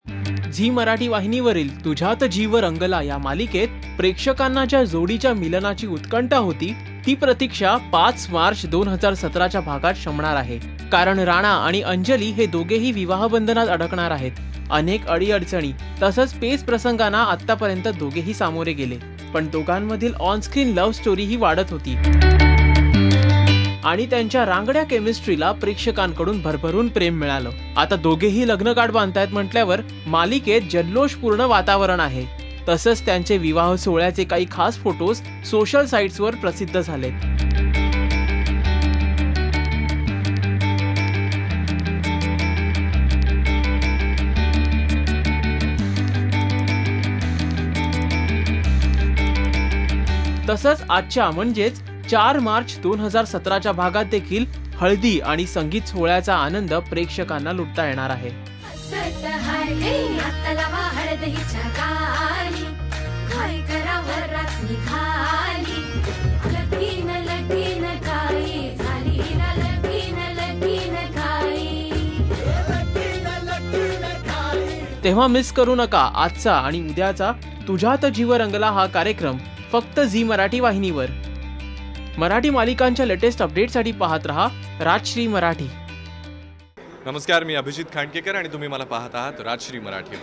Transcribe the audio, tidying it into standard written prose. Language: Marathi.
झी मराठी वाहिनीवरील तुझ्यात जीव रंगला या मालिकेत प्रेक्षकांना ज्या जोडीच्या मिलनाची उत्कंठा होती ती प्रतीक्षा 5 मार्च 2017च्या भागात शमणार आहे। कारण राणा आणि अंजली हे दोघेही विवाहबंधनात अडकणार आहेत। अनेक अडीअडचणी तसंच पेच प्रसंगांना आतापर्यंत दोघेही सामोरे गेले, पण दोघांमधील ऑन स्क्रीन लव्ह स्टोरी ही वाढत होती आणि त्यांच्या रांगड्या केमिस्ट्रीला प्रेक्षकांकडून भरभरून प्रेम मिळालं। आता दोघेही लग्नगाठ बांधतायत म्हटल्यावर मालिकेत जल्लोषपूर्ण वातावरण आहे। तसंच त्यांचे विवाह सोहळ्याचे काही खास फोटोज सोशल साइट्सवर प्रसिद्ध झालेत। तसंच आजच्या म्हणजेच 4 मार्च 2017च्या भागात देखील हळदी आणि संगीत सोहळ्याचा आनंद प्रेक्षकांना लुटता येणार आहे। तेव्हा मिस करू नका आजचा आणि उद्याचा तुझ्यात जीव रंगला हा कार्यक्रम फक्त झी मराठी वाहिनीवर। मराठी मालिकांच्या लेटेस्ट अपडेटसाठी पाहत रहा राजश्री मराठी। नमस्कार, मी अभिजित खांडकेकर आणि तुम्ही मला पाहत आहात राजश्री मराठी।